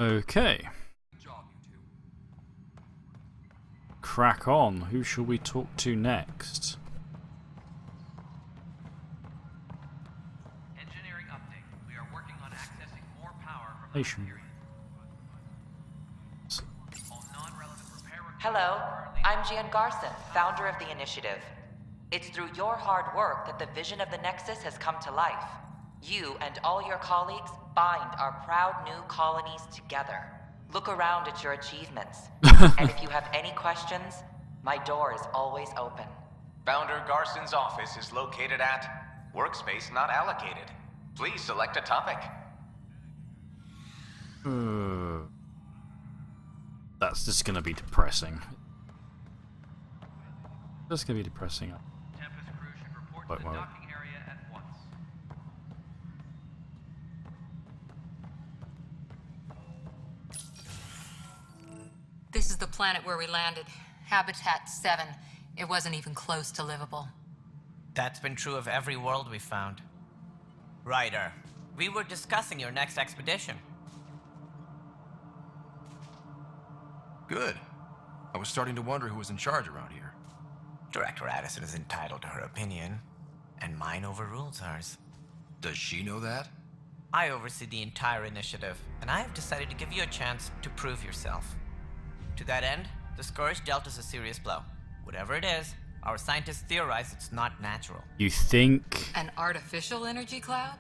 Okay. Crack on. Who shall we talk to next? Engineering update. We are working on accessing more power from the Nation. Hyperion. All non-relevant repair requests Hello, are currently- I'm Gian Garson, founder of the initiative. It's through your hard work that the vision of the Nexus has come to life. You and all your colleagues bind our proud new colonies together. Look around at your achievements. And if you have any questions, my door is always open. Founder Garson's office is located at Workspace Not Allocated. Please select a topic. That's just gonna be depressing. That's gonna be depressing. Tempest crew should report Quite to the well. docking area at once. This is the planet where we landed. Habitat 7. It wasn't even close to livable. That's been true of every world we found. Ryder, we were discussing your next expedition. Good. I was starting to wonder who was in charge around here. Director Addison is entitled to her opinion, and mine overrules hers. Does she know that? I oversee the entire initiative, and I have decided to give you a chance to prove yourself. To that end, the Scourge dealt us a serious blow. Whatever it is, our scientists theorize it's not natural. You think? An artificial energy cloud?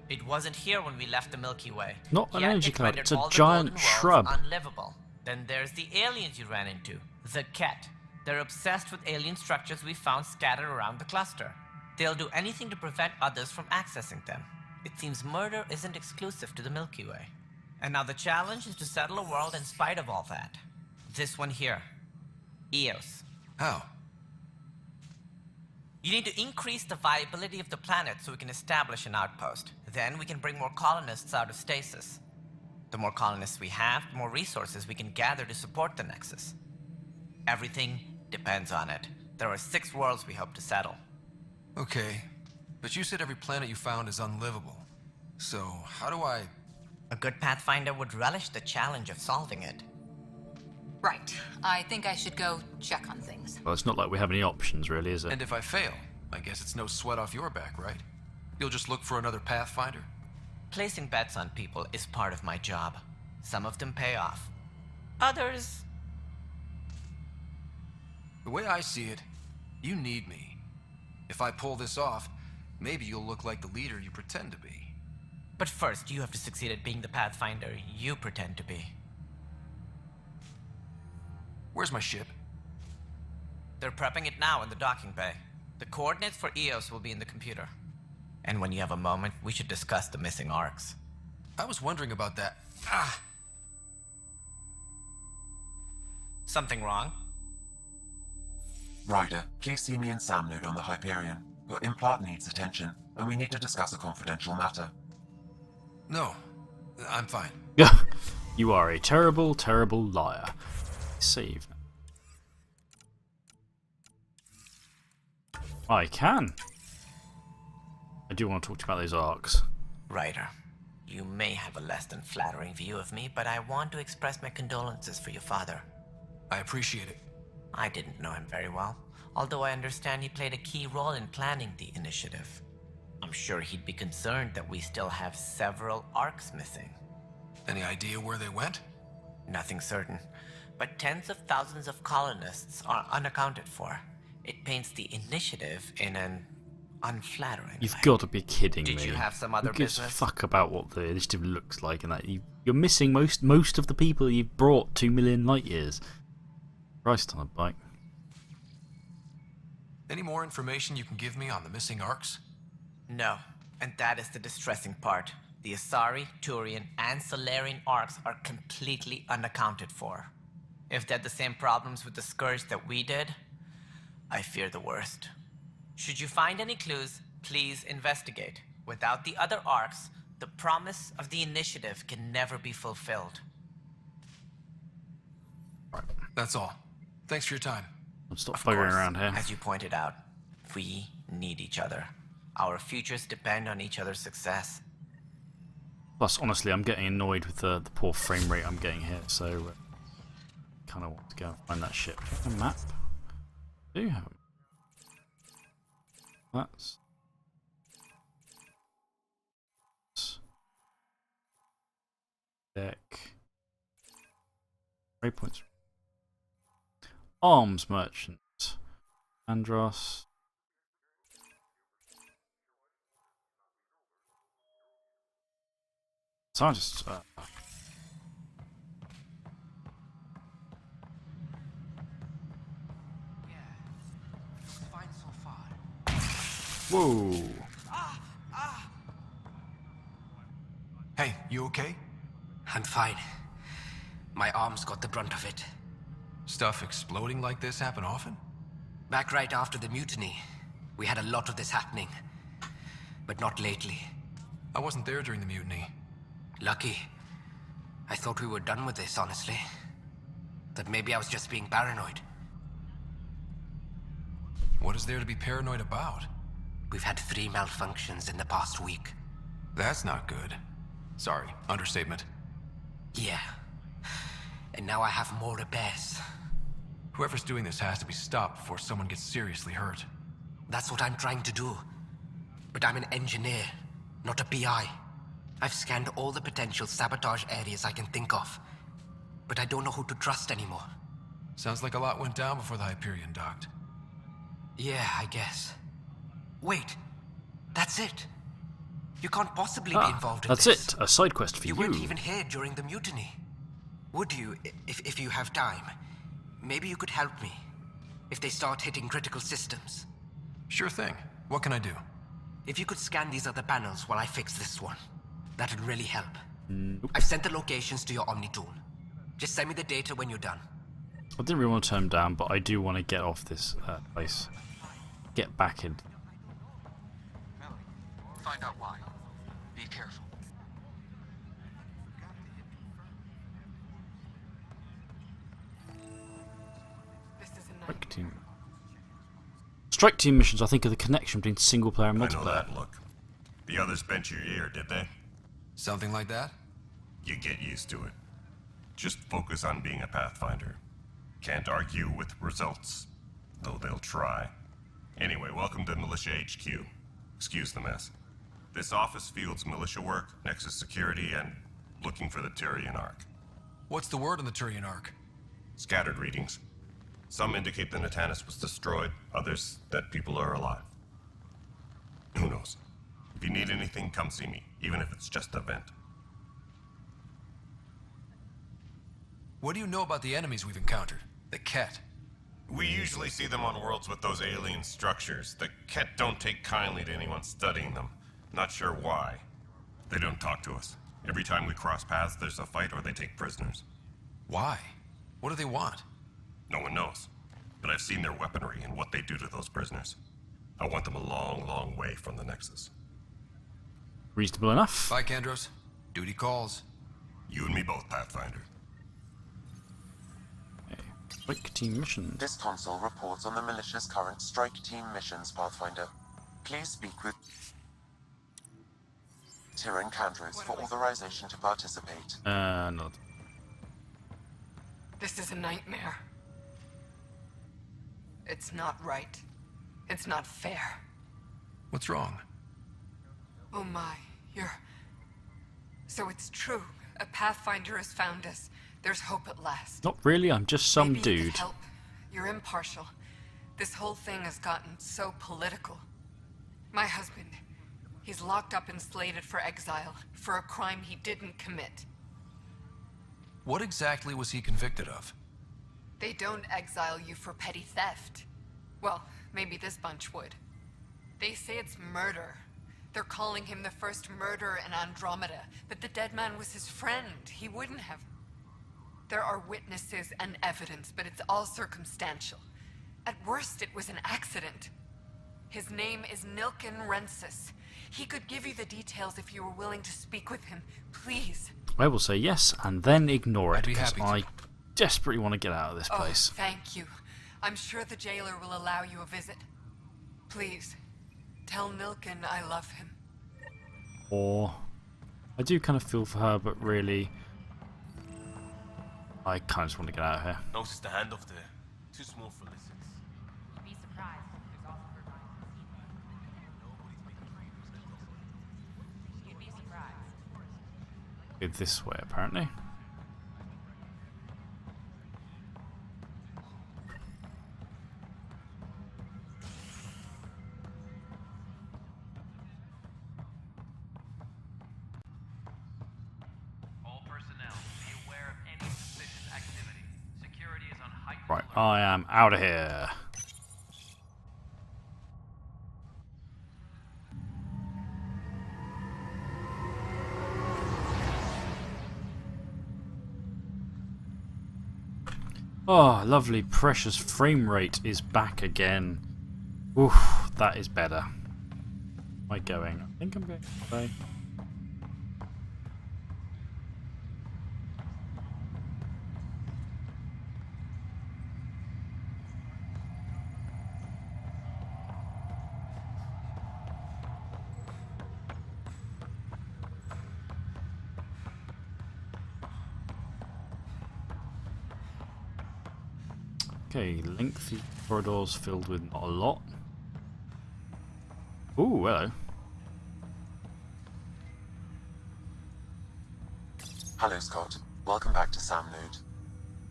It wasn't here when we left the Milky Way. Not an Yet energy it cloud, rendered it's a all the giant golden worlds shrub. Unlivable. Then there's the aliens you ran into, the Ket. They're obsessed with alien structures we found scattered around the cluster. They'll do anything to prevent others from accessing them. It seems murder isn't exclusive to the Milky Way. And now the challenge is to settle a world in spite of all that. This one here. Eos. How? You need to increase the viability of the planet so we can establish an outpost. Then we can bring more colonists out of stasis. The more colonists we have, the more resources we can gather to support the Nexus. Everything depends on it. There are 6 worlds we hope to settle. Okay. But you said every planet you found is unlivable. So, how do I... A good Pathfinder would relish the challenge of solving it. Right. I think I should go check on things. Well, it's not like we have any options, really, is it? And if I fail, I guess it's no sweat off your back, right? You'll just look for another Pathfinder? Placing bets on people is part of my job. Some of them pay off. Others... The way I see it, you need me. If I pull this off, maybe you'll look like the leader you pretend to be. But first, you have to succeed at being the Pathfinder you pretend to be. Where's my ship? They're prepping it now in the docking bay. The coordinates for Eos will be in the computer. And when you have a moment, we should discuss the missing arcs. I was wondering about that. Ah! Something wrong? Ryder, please see me and Sam Node on the Hyperion. Your implant needs attention, and we need to discuss a confidential matter. No, I'm fine. You are a terrible, terrible liar. Save. I can. I do want to talk to you about those arcs. Ryder, you may have a less than flattering view of me, but I want to express my condolences for your father. I appreciate it. I didn't know him very well, although I understand he played a key role in planning the initiative. I'm sure he'd be concerned that we still have several arcs missing. Any idea where they went? Nothing certain, but tens of thousands of colonists are unaccounted for. It paints the initiative in an unflattering You've light. got to be kidding me. Did you have some other Who gives a business? fuck about what the initiative looks like and that? You're missing most of the people you've brought 2 million light years. Christ on a bike. Any more information you can give me on the missing arcs? No, and that is the distressing part. The Asari, Turian, and Solarian arcs are completely unaccounted for. If they had the same problems with the Scourge that we did, I fear the worst. Should you find any clues, please investigate. Without the other arcs, the promise of the initiative can never be fulfilled. That's all. Thanks for your time. Stop Of buggering course, around here. as you pointed out, we need each other. Our futures depend on each other's success. Plus, honestly, I'm getting annoyed with the poor frame rate I'm getting here, so kind of want to go and find that ship. Do I have a map? I do have a map. That's deck. Waypoints. Arms merchant. Andros. Scientist. Fine so far. Whoa. Hey, you okay? I'm fine. My arms got the brunt of it. Stuff exploding like this happen often? Back right after the mutiny, we had a lot of this happening. But not lately. I wasn't there during the mutiny. Lucky. I thought we were done with this, honestly. That maybe I was just being paranoid. What is there to be paranoid about? We've had 3 malfunctions in the past week. That's not good. Sorry, understatement. Yeah. And now I have more repairs. Whoever's doing this has to be stopped before someone gets seriously hurt. That's what I'm trying to do. But I'm an engineer, not a PI. I've scanned all the potential sabotage areas I can think of. But I don't know who to trust anymore. Sounds like a lot went down before the Hyperion docked. Yeah, I guess. Wait. That's it. You can't possibly be involved in That's this. it. A side quest for You you. weren't even here during the mutiny. Would you, if you have time? Maybe you could help me. If they start hitting critical systems. Sure thing. What can I do? If you could scan these other panels while I fix this one, that'd really help. Nope. I've sent the locations to your Omni tool. Just send me the data when you're done. I didn't really want to turn him down, but I do want to get off this place. Get back in. Find out why. Be careful. This is a Strike team. Strike team missions, I think, are the connection between single player and I know multiplayer. that look. The others bent your ear, did they? Something like that? You get used to it. Just focus on being a Pathfinder. Can't argue with results, though they'll try. Anyway, welcome to Militia HQ. Excuse the mess. This office fields militia work, Nexus security, and looking for the Turian Ark. What's the word on the Turian Ark? Scattered readings. Some indicate the Natanus was destroyed, others that people are alive. Who knows? If you need anything, come see me, even if it's just a vent. What do you know about the enemies we've encountered? The Ket. We usually see them on worlds with those alien structures. The Ket don't take kindly to anyone studying them. Not sure why. They don't talk to us. Every time we cross paths, there's a fight or they take prisoners. Why? What do they want? No one knows. But I've seen their weaponry and what they do to those prisoners. I want them a long, long way from the Nexus. Reasonable enough. Bye, Kandros. Duty calls. You and me both, Pathfinder. Okay. Strike team missions. This console reports on the militia's current strike team missions, Pathfinder. Please speak with Tyrion Kandros for authorization to participate. Not. This is a nightmare. It's not right. It's not fair. What's wrong? Oh my, So it's true. A Pathfinder has found us. There's hope at last. Not really, I'm just some Maybe you dude. could help. You're impartial. This whole thing has gotten so political. My husband, he's locked up and slated for exile for a crime he didn't commit. What exactly was he convicted of? They don't exile you for petty theft. Well, maybe this bunch would. They say it's murder. They're calling him the first murderer in Andromeda, but the dead man was his friend. He wouldn't have. There are witnesses and evidence, but it's all circumstantial. At worst, it was an accident. His name is Nilken Rensis. He could give you the details if you were willing to speak with him. Please. I will say yes and then ignore it I'd be because happy I to. desperately want to get out of this place. Oh, thank you. I'm sure the jailer will allow you a visit. Please, tell Nilken I love him. Or I do kind of feel for her, but really, I kind of just want to get out of here. Notice the handoff there. Too small for listens. You'd be surprised. There's also You'd be surprised. Go this way, apparently. All personnel, be aware of any suspicious activity. Security is on heightened Right, alert. I am out of here. Oh, lovely, precious frame rate is back again. Oof, that is better. Am I going? I think I'm going this way. Okay, lengthy corridors filled with not a lot. Ooh, hello. Hello, Scott. Welcome back to Sam Node.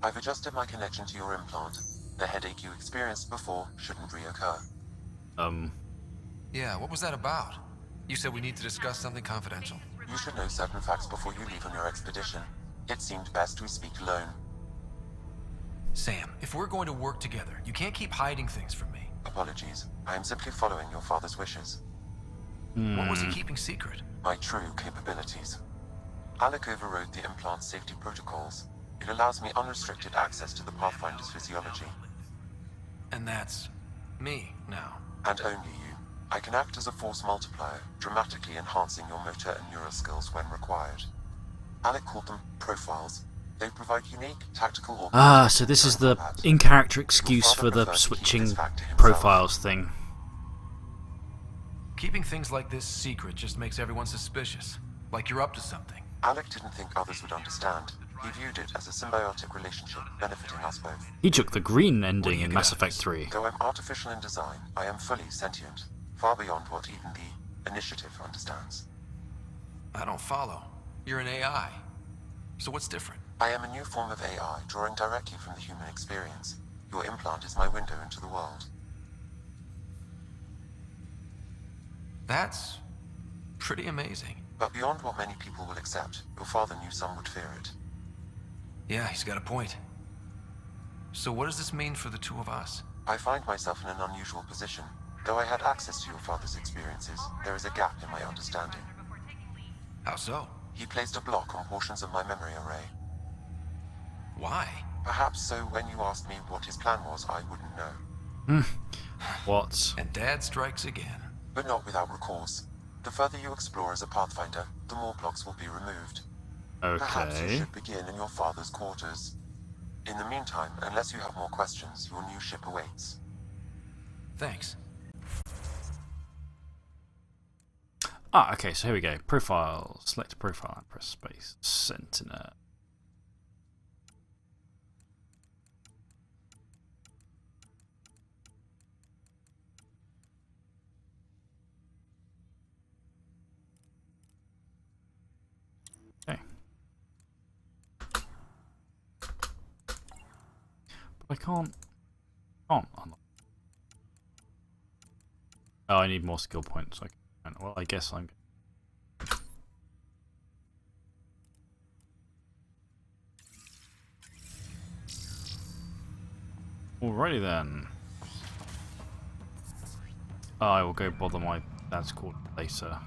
I've adjusted my connection to your implant. The headache you experienced before shouldn't reoccur. Yeah, what was that about? You said we need to discuss something confidential. You should know certain facts before you leave on your expedition. It seemed best we speak alone. Sam, if we're going to work together, you can't keep hiding things from me. Apologies. I am simply following your father's wishes. What was he keeping secret? My true capabilities. Alec overrode the implant's safety protocols. It allows me unrestricted access to the Pathfinder's physiology. And that's me now. And only you. I can act as a force multiplier, dramatically enhancing your motor and neural skills when required. Alec called them profiles. They provide unique tactical. Ah, so this is the in-character excuse for the switching profiles thing. Keeping things like this secret just makes everyone suspicious. Like you're up to something. Alec didn't think others would understand. He viewed it as a symbiotic relationship, benefiting us both. He took the green ending in Mass Effect 3. Though I'm artificial in design, I am fully sentient, far beyond what even the Initiative understands. I don't follow. You're an AI. So what's different? I am a new form of AI, drawing directly from the human experience. Your implant is my window into the world. That's pretty amazing. But beyond what many people will accept, your father knew some would fear it. Yeah, he's got a point. So what does this mean for the two of us? I find myself in an unusual position. Though I had access to your father's experiences, there is a gap in my understanding. How so? He placed a block on portions of my memory array. Why? Perhaps so when you asked me what his plan was, I wouldn't know. What? And Dad strikes again. But not without recourse. The further you explore as a Pathfinder, the more blocks will be removed. Perhaps you Okay. should begin in your father's quarters. In the meantime, unless you have more questions, your new ship awaits. Thanks. Ah, okay, so here we go. Profile. Select a profile and press space. Sentinel. Okay. But I can't unlock. Oh, I need more skill points. Okay. Well, I guess I'm. Alrighty then. I will go bother my dad's call later.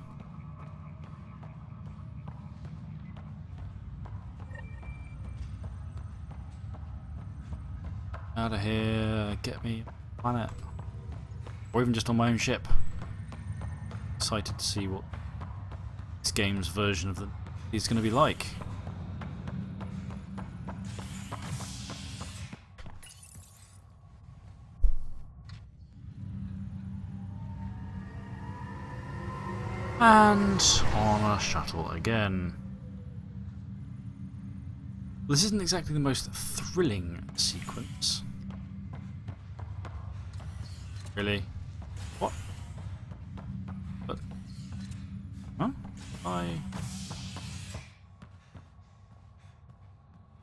Out of here, get me planet. Or even just on my own ship. Excited to see what this game's version of the is going to be like. And on a shuttle again. This isn't exactly the most thrilling sequence. Really? What? But, huh?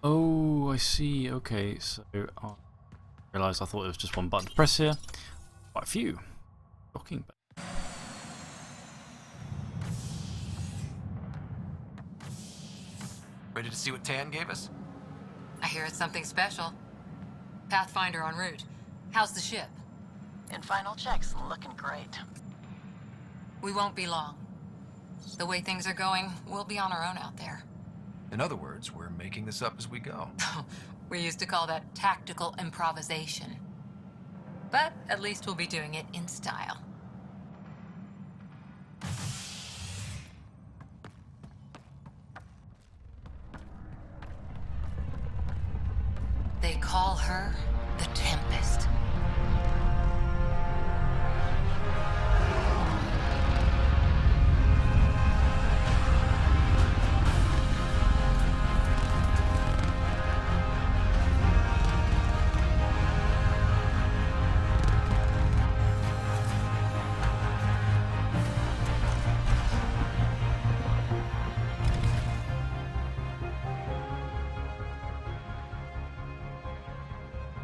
Oh, I see. Okay, so I realised I thought it was just one button to press here. Quite a few. Docking bay. Ready to see what Tan gave us? I hear it's something special. Pathfinder en route. How's the ship? In final checks, looking great. We won't be long. The way things are going, we'll be on our own out there. In other words, we're making this up as we go. We used to call that tactical improvisation. But at least we'll be doing it in style. They call her the Tempest.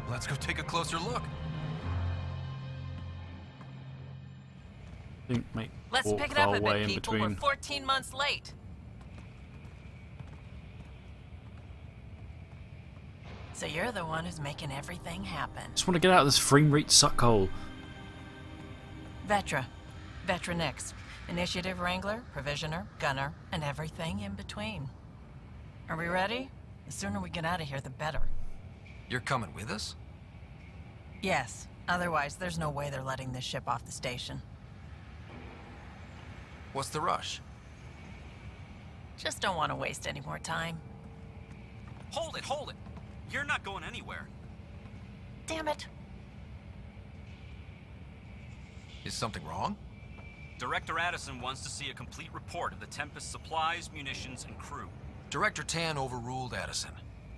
Let's go take a closer look. I think make Let's walk pick it our up a way bit, in people. between. We're 14 months late. So you're the one who's making everything happen. Just want to get out of this frame rate suckhole. Vetra. Vetra Nix. Initiative Wrangler, Provisioner, Gunner, and everything in between. Are we ready? The sooner we get out of here, the better. You're coming with us? Yes. Otherwise, there's no way they're letting this ship off the station. What's the rush? Just don't want to waste any more time. Hold it, hold it! You're not going anywhere. Damn it. Is something wrong? Director Addison wants to see a complete report of the Tempest's supplies, munitions, and crew. Director Tan overruled Addison.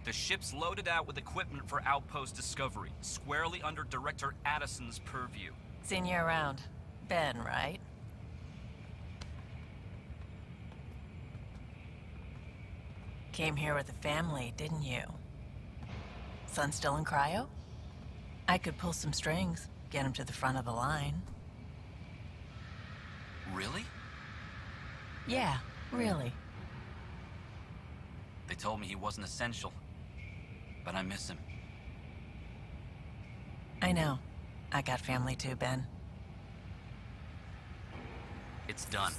The ship's loaded out with equipment for outpost discovery, squarely under Director Addison's purview. Seen you around. Ben, right? Came here with a family, didn't you? Son still in cryo? I could pull some strings, get him to the front of the line. Really? Yeah, really. They told me he wasn't essential, but I miss him. I know. I got family too, Ben. It's done.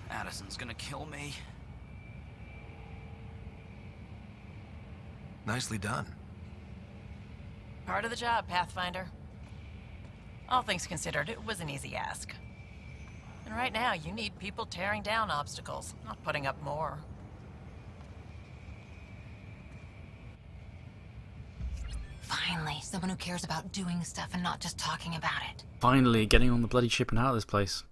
Addison's gonna kill me. Nicely done. Part of the job, Pathfinder. All things considered, it was an easy ask. And right now, you need people tearing down obstacles, not putting up more. Finally, someone who cares about doing stuff and not just talking about it. Finally, getting on the bloody ship and out of this place.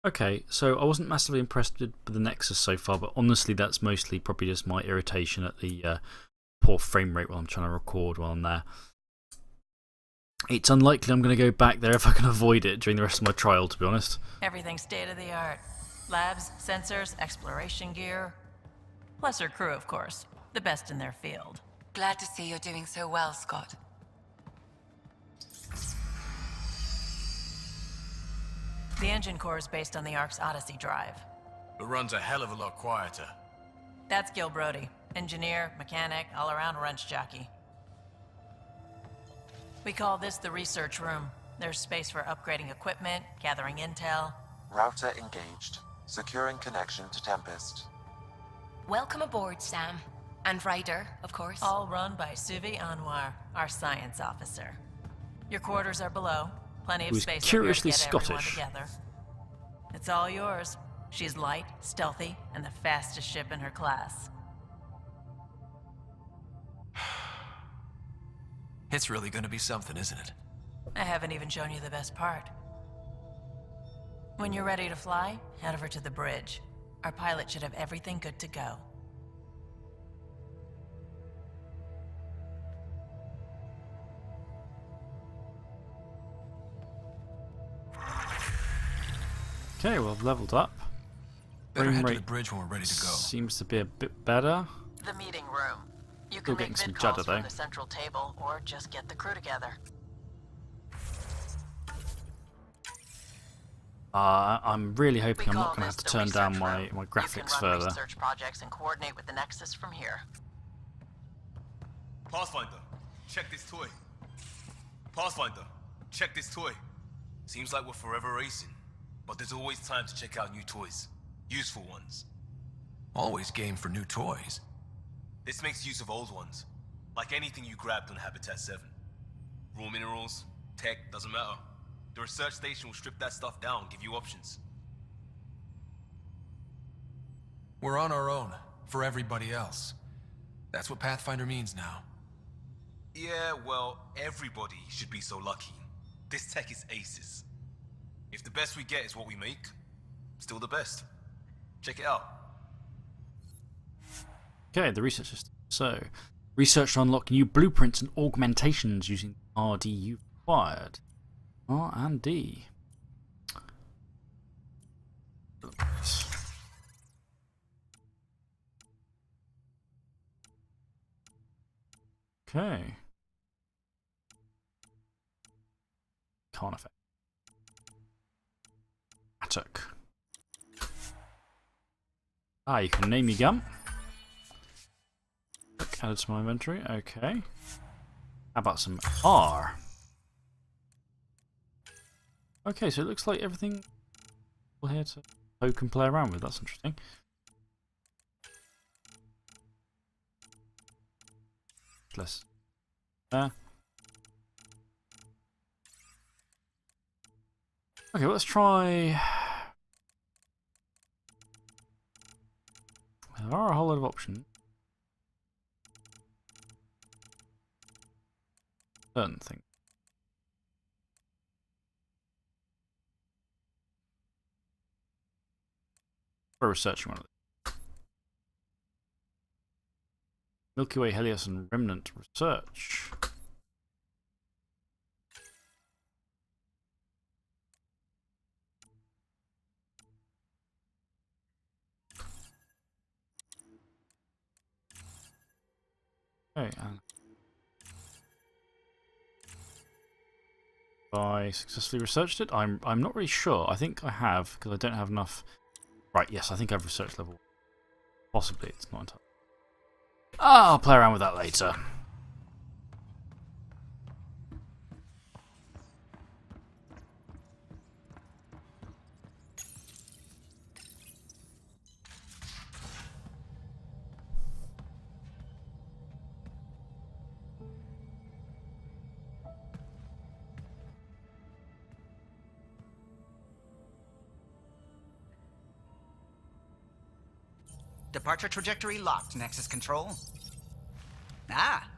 Okay, so I wasn't massively impressed with the Nexus so far, but honestly that's mostly probably just my irritation at the poor frame rate while I'm trying to record while I'm there. It's unlikely I'm going to go back there if I can avoid it during the rest of my trial, to be honest. Everything's state of the art. Labs, sensors, exploration gear. Plus her crew, of course. The best in their field. Glad to see you're doing so well, Scott. The engine core is based on the Ark's Odyssey drive. It runs a hell of a lot quieter. That's Gil Brody. Engineer, mechanic, all-around wrench jockey. We call this the research room. There's space for upgrading equipment, gathering intel. Router engaged. Securing connection to Tempest. Welcome aboard, Sam. And Ryder, of course. All run by Suvi Anwar, our science officer. Your quarters are below. Plenty of Who's space curiously up here to get Scottish. everyone together. It's all yours. She's light, stealthy, and the fastest ship in her class. It's really gonna be something, isn't it? I haven't even shown you the best part. When you're ready to fly, head over to the bridge. Our pilot should have everything good to go. Okay, well, I've leveled up. Better head to the rate bridge when we're ready to go. seems to be a bit better. The meeting room. You Still can getting make some vid calls judder, from though. the central table, or just get the crew together. I'm really hoping We I'm call not going to have this to the turn down research my room. graphics You can run further. research projects and coordinate with the Nexus from here. Pathfinder, check this toy. Pathfinder, check this toy. Seems like we're forever racing, but there's always time to check out new toys. Useful ones. Always game for new toys. This makes use of old ones. Like anything you grabbed on Habitat 7. Raw minerals, tech, doesn't matter. The research station will strip that stuff down, give you options. We're on our own, for everybody else. That's what Pathfinder means now. Yeah, well, everybody should be so lucky. This tech is aces. If the best we get is what we make, still the best. Check it out. Okay, the research system. So, research to unlock new blueprints and augmentations using RD you've acquired. R and D. Okay. Can't affect. Attic. You can name your gun. Added to my inventory. Okay. How about some R? Okay, so it looks like everything we're here to poke and play around with. That's interesting. Less there. Okay, let's try. There are a whole lot of options. Certain things. We're researching one of these. Milky Way, Helios, and Remnant research. Okay, and I successfully researched it. I'm not really sure. I think I have because I don't have enough. Right, yes, I think I've researched level 1. Possibly, it's not entirely. I'll play around with that later. Departure trajectory locked, Nexus Control.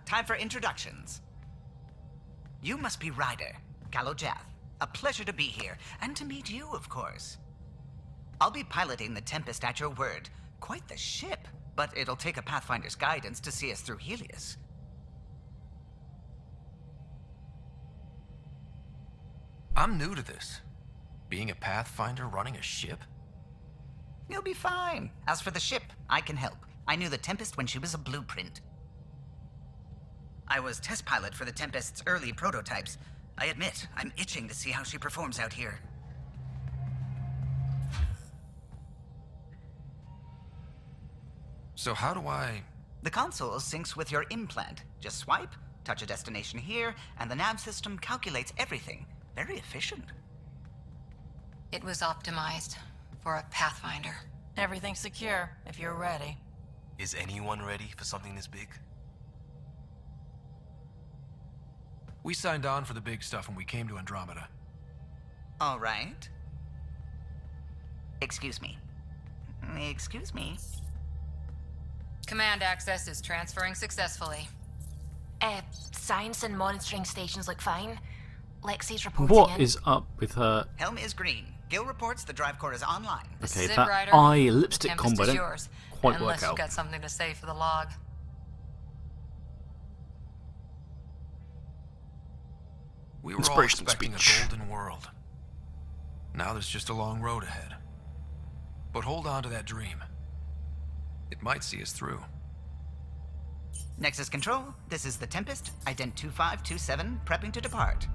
Time for introductions. You must be Ryder, Kalojath. A pleasure to be here, and to meet you, of course. I'll be piloting the Tempest at your word. Quite the ship, but it'll take a Pathfinder's guidance to see us through Helios. I'm new to this. Being a Pathfinder running a ship? You'll be fine. As for the ship, I can help. I knew the Tempest when she was a blueprint. I was test pilot for the Tempest's early prototypes. I admit, I'm itching to see how she performs out here. So how do I... The console syncs with your implant. Just swipe, touch a destination here, and the nav system calculates everything. Very efficient. It was optimized for a Pathfinder. Everything's secure, if you're ready. Is anyone ready for something this big? We signed on for the big stuff when we came to Andromeda. All right. Excuse me. Excuse me. Command access is transferring successfully. Science and monitoring stations look fine. Lexi's reporting What in. is up with her? Helm is green. Gil reports the drive core is online. This Okay, is it, that Ryder. eye The lipstick Tempest combo is don't yours, quite unless work you've out. got something to say for the log. We were all Inspirational expecting speech. a golden world. Now there's just a long road ahead. But hold on to that dream. It might see us through. Nexus Control, this is the Tempest, ident 2527, prepping to depart.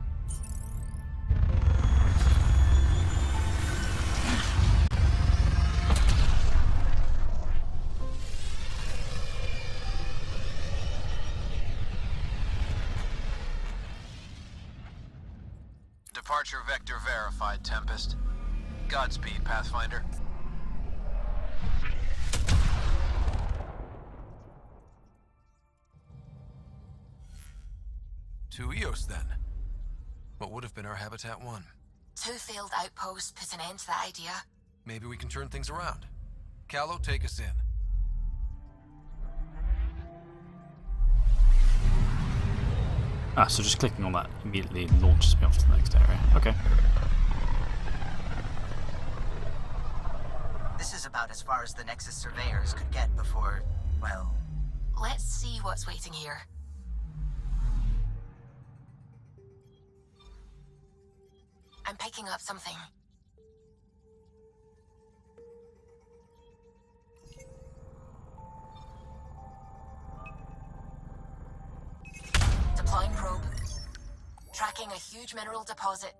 Departure vector verified, Tempest. Godspeed, Pathfinder. To Eos, then. What would have been our Habitat 1? 2 failed outposts put an end to that idea. Maybe we can turn things around. Callow, take us in. Ah, so just clicking on that immediately launches me off to the next area. Okay. This is about as far as the Nexus surveyors could get before, well... Let's see what's waiting here. I'm picking up something. Deploying probe. Tracking a huge mineral deposit.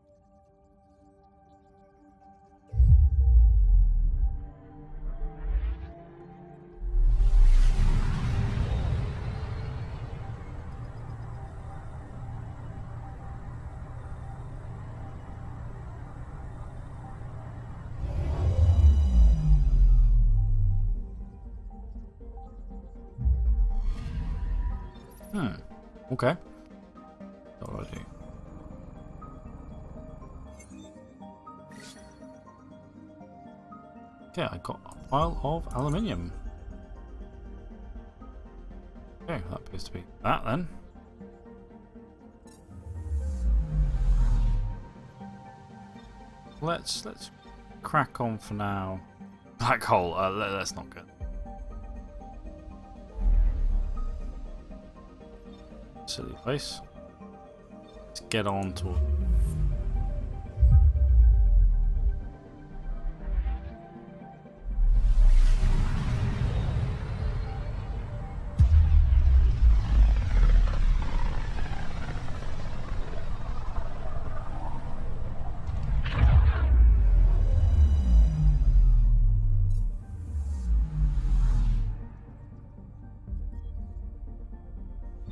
Okay. Alrighty. Okay, I got a pile of aluminium. Okay, that appears to be that then. Let's crack on for now. Black hole. That's not good. Silly place. Let's get on to it.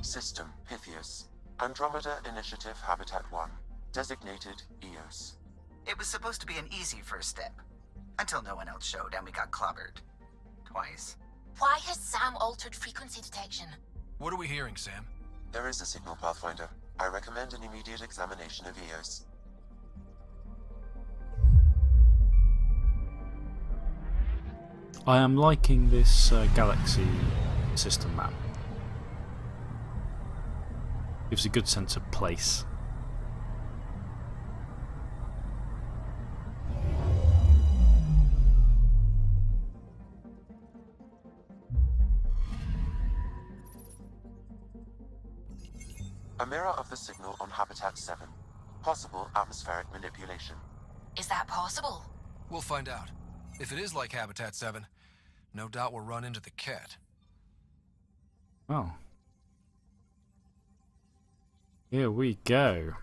System Pythias. Andromeda Initiative Habitat 1. Designated Eos. It was supposed to be an easy first step. Until no one else showed and we got clobbered. Twice. Why has Sam altered frequency detection? What are we hearing, Sam? There is a signal, Pathfinder. I recommend an immediate examination of Eos. I am liking this galaxy system map. Gives a good sense of place. A mirror of the signal on Habitat 7. Possible atmospheric manipulation. Is that possible? We'll find out. If it is like Habitat 7, no doubt we'll run into the cat. Oh. Here we go.